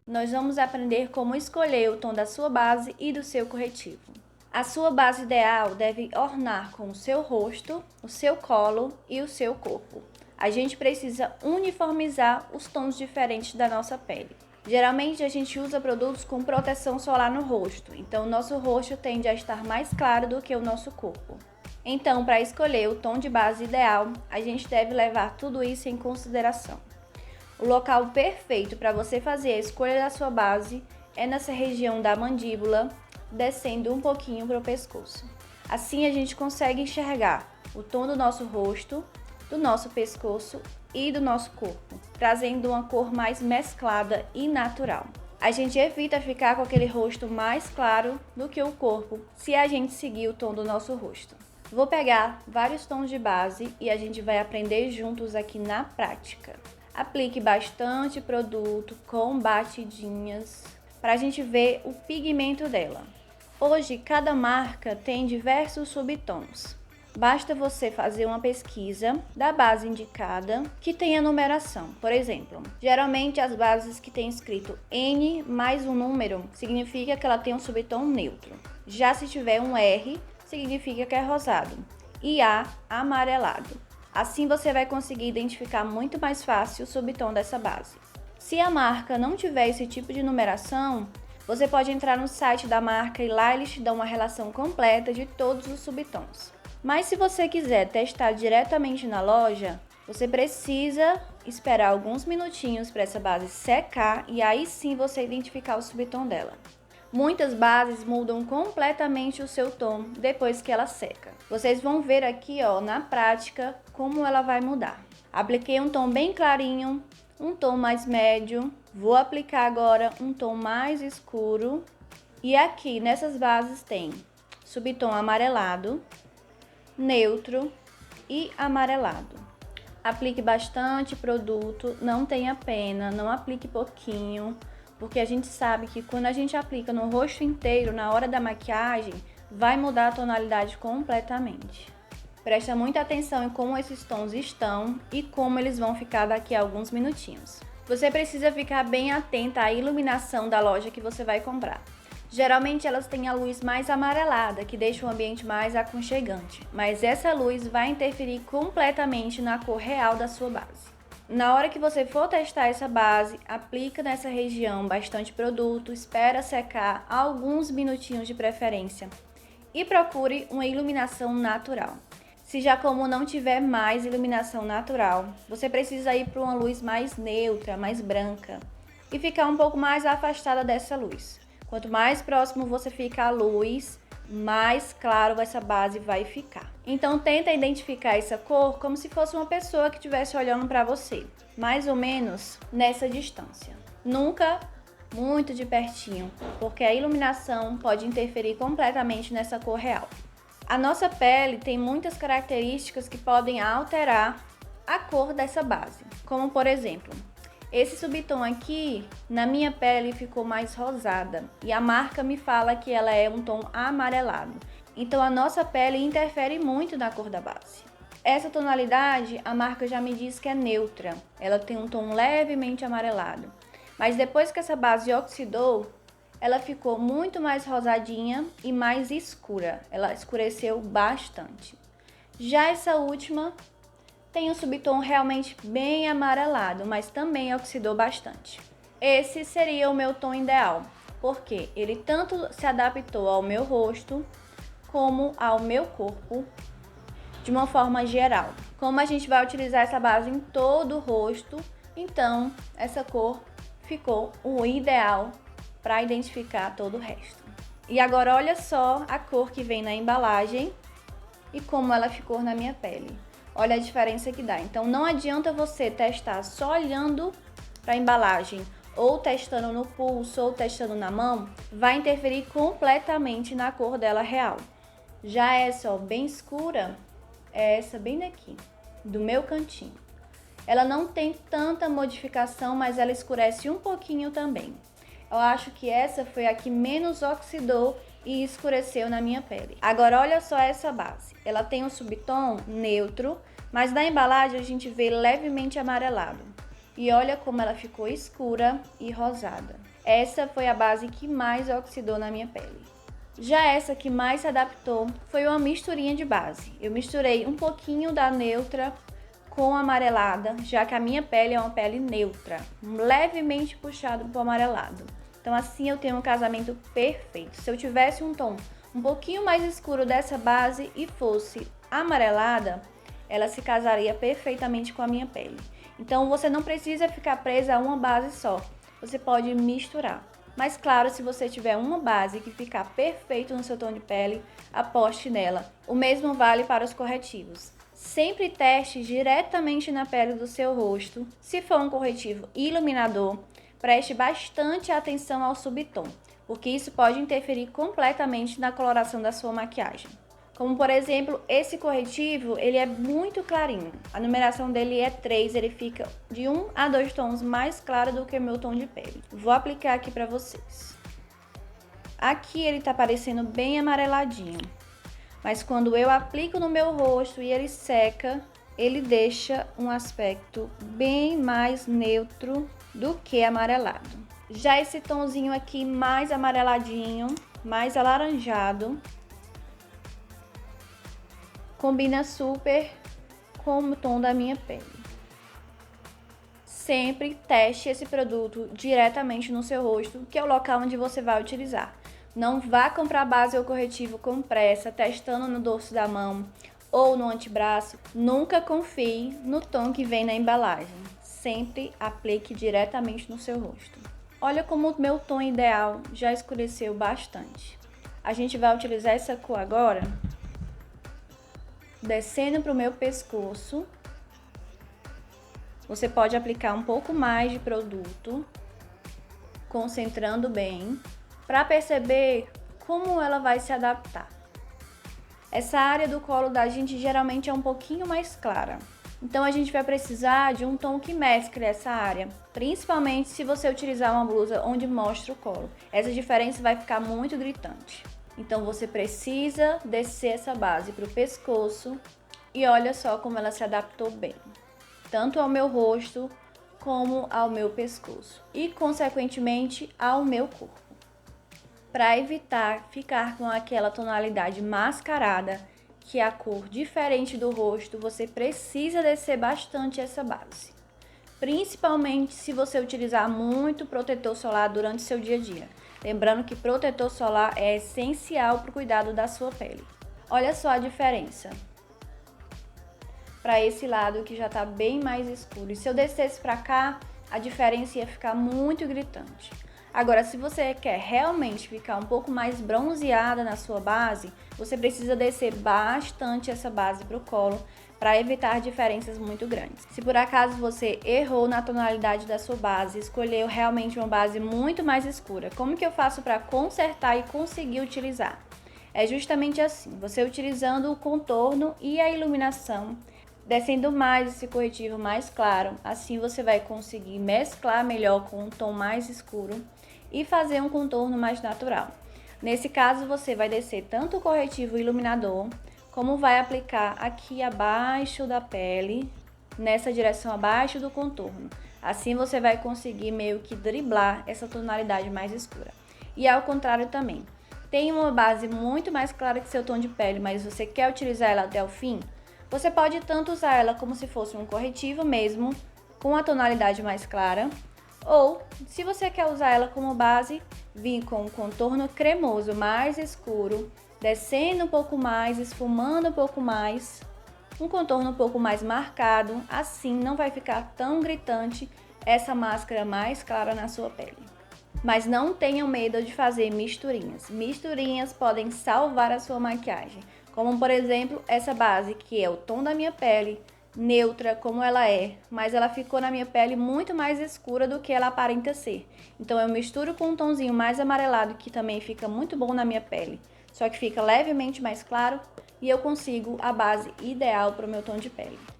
nós vamos aprender como escolher o tom da sua base e do seu corretivo. A sua base ideal deve ornar com o seu rosto, o seu colo e o seu corpo. A gente precisa uniformizar os tons diferentes da nossa pele. Geralmente a gente usa produtos com proteção solar no rosto, então o nosso rosto tende a estar mais claro do que o nosso corpo. Então, para escolher o tom de base ideal, a gente deve levar tudo isso em consideração. O local perfeito para você fazer a escolha da sua base é nessa região da mandíbula, descendo um pouquinho para o pescoço. Assim a gente consegue enxergar o tom do nosso rosto, do nosso pescoço e do nosso corpo, trazendo uma cor mais mesclada e natural. A gente evita ficar com aquele rosto mais claro do que o corpo se a gente seguir o tom do nosso rosto. Vou pegar vários tons de base e a gente vai aprender juntos aqui na prática. Aplique bastante produto com batidinhas para a gente ver o pigmento dela. Hoje, cada marca tem diversos subtons. Basta você fazer uma pesquisa da base indicada que tenha numeração. Por exemplo, geralmente as bases que têm escrito N mais um número significa que ela tem um subtom neutro. Já se tiver um R, significa que é rosado e A, amarelado. Assim você vai conseguir identificar muito mais fácil o subtom dessa base. Se a marca não tiver esse tipo de numeração, você pode entrar no site da marca e lá eles te dão uma relação completa de todos os subtons. Mas se você quiser testar diretamente na loja, você precisa esperar alguns minutinhos para essa base secar e aí sim você identificar o subtom dela. Muitas bases mudam completamente o seu tom depois que ela seca. Vocês vão ver aqui, na prática, como ela vai mudar. Apliquei um tom bem clarinho, um tom mais médio. Vou aplicar agora um tom mais escuro. E aqui nessas bases tem subtom amarelado, neutro e amarelado. Aplique bastante produto, não tenha pena, não aplique pouquinho, porque a gente sabe que quando a gente aplica no rosto inteiro, na hora da maquiagem, vai mudar a tonalidade completamente. Presta muita atenção em como esses tons estão e como eles vão ficar daqui a alguns minutinhos. Você precisa ficar bem atenta à iluminação da loja que você vai comprar. Geralmente elas têm a luz mais amarelada, que deixa o ambiente mais aconchegante, mas essa luz vai interferir completamente na cor real da sua base. Na hora que você for testar essa base, aplica nessa região bastante produto, espera secar alguns minutinhos de preferência e procure uma iluminação natural. Se já como não tiver mais iluminação natural, você precisa ir para uma luz mais neutra, mais branca e ficar um pouco mais afastada dessa luz. Quanto mais próximo você fica à luz, mais claro essa base vai ficar. Então tenta identificar essa cor como se fosse uma pessoa que estivesse olhando para você, mais ou menos nessa distância. Nunca muito de pertinho, porque a iluminação pode interferir completamente nessa cor real. A nossa pele tem muitas características que podem alterar a cor dessa base, como por exemplo, esse subtom aqui, na minha pele, ficou mais rosada e a marca me fala que ela é um tom amarelado. Então a nossa pele interfere muito na cor da base. Essa tonalidade, a marca já me diz que é neutra, ela tem um tom levemente amarelado. Mas depois que essa base oxidou, ela ficou muito mais rosadinha e mais escura, ela escureceu bastante. Já essa última tem um subtom realmente bem amarelado, mas também oxidou bastante. Esse seria o meu tom ideal, porque ele tanto se adaptou ao meu rosto, como ao meu corpo, de uma forma geral. Como a gente vai utilizar essa base em todo o rosto, então essa cor ficou o ideal para identificar todo o resto. E agora olha só a cor que vem na embalagem e como ela ficou na minha pele. Olha a diferença que dá. Então não adianta você testar só olhando para a embalagem ou testando no pulso ou testando na mão, vai interferir completamente na cor dela real. Já essa, bem escura, é essa bem daqui, do meu cantinho. Ela não tem tanta modificação, mas ela escurece um pouquinho também. Eu acho que essa foi a que menos oxidou e escureceu na minha pele. Agora olha só essa base, ela tem um subtom neutro, mas na embalagem a gente vê levemente amarelado. E olha como ela ficou escura e rosada. Essa foi a base que mais oxidou na minha pele. Já essa que mais se adaptou foi uma misturinha de base. Eu misturei um pouquinho da neutra com amarelada, já que a minha pele é uma pele neutra, levemente puxado para o amarelado. Então assim eu tenho um casamento perfeito. Se eu tivesse um tom um pouquinho mais escuro dessa base e fosse amarelada, ela se casaria perfeitamente com a minha pele. Então você não precisa ficar presa a uma base só, você pode misturar. Mas claro, se você tiver uma base que ficar perfeito no seu tom de pele, aposte nela. O mesmo vale para os corretivos. Sempre teste diretamente na pele do seu rosto. Se for um corretivo iluminador, preste bastante atenção ao subtom, porque isso pode interferir completamente na coloração da sua maquiagem. Como por exemplo, esse corretivo, ele é muito clarinho. A numeração dele é 3, ele fica de 1 a 2 tons mais claro do que o meu tom de pele. Vou aplicar aqui pra vocês. Aqui ele tá parecendo bem amareladinho, mas quando eu aplico no meu rosto e ele seca, ele deixa um aspecto bem mais neutro do que amarelado. Já esse tonzinho aqui mais amareladinho, mais alaranjado, combina super com o tom da minha pele. Sempre teste esse produto diretamente no seu rosto, que é o local onde você vai utilizar. Não vá comprar base ou corretivo com pressa, testando no dorso da mão ou no antebraço. Nunca confie no tom que vem na embalagem. Sempre aplique diretamente no seu rosto. Olha como o meu tom ideal já escureceu bastante. A gente vai utilizar essa cor agora, descendo para o meu pescoço. Você pode aplicar um pouco mais de produto, concentrando bem, para perceber como ela vai se adaptar. Essa área do colo da gente geralmente é um pouquinho mais clara, então a gente vai precisar de um tom que mescle essa área, principalmente se você utilizar uma blusa onde mostra o colo. Essa diferença vai ficar muito gritante. Então você precisa descer essa base para o pescoço e olha só como ela se adaptou bem, tanto ao meu rosto como ao meu pescoço e, consequentemente, ao meu corpo. Para evitar ficar com aquela tonalidade mascarada, que é a cor diferente do rosto, você precisa descer bastante essa base, principalmente se você utilizar muito protetor solar durante seu dia a dia. Lembrando que protetor solar é essencial para o cuidado da sua pele. Olha só a diferença para esse lado que já está bem mais escuro. E se eu descesse para cá, a diferença ia ficar muito gritante. Agora, se você quer realmente ficar um pouco mais bronzeada na sua base, você precisa descer bastante essa base para o colo para evitar diferenças muito grandes. Se por acaso você errou na tonalidade da sua base, escolheu realmente uma base muito mais escura, como que eu faço para consertar e conseguir utilizar? É justamente assim, você utilizando o contorno e a iluminação, descendo mais esse corretivo mais claro, assim você vai conseguir mesclar melhor com um tom mais escuro e fazer um contorno mais natural. Nesse caso, você vai descer tanto o corretivo iluminador, como vai aplicar aqui abaixo da pele, nessa direção abaixo do contorno. Assim você vai conseguir meio que driblar essa tonalidade mais escura. E ao contrário também. Tem uma base muito mais clara que seu tom de pele, mas você quer utilizar ela até o fim? Você pode tanto usar ela como se fosse um corretivo mesmo, com a tonalidade mais clara, ou, se você quer usar ela como base, vir com um contorno cremoso mais escuro, descendo um pouco mais, esfumando um pouco mais, um contorno um pouco mais marcado, assim não vai ficar tão gritante essa máscara mais clara na sua pele. Mas não tenham medo de fazer misturinhas. Misturinhas podem salvar a sua maquiagem, como por exemplo essa base que é o tom da minha pele, neutra como ela é, mas ela ficou na minha pele muito mais escura do que ela aparenta ser. Então eu misturo com um tonzinho mais amarelado que também fica muito bom na minha pele, só que fica levemente mais claro e eu consigo a base ideal para o meu tom de pele.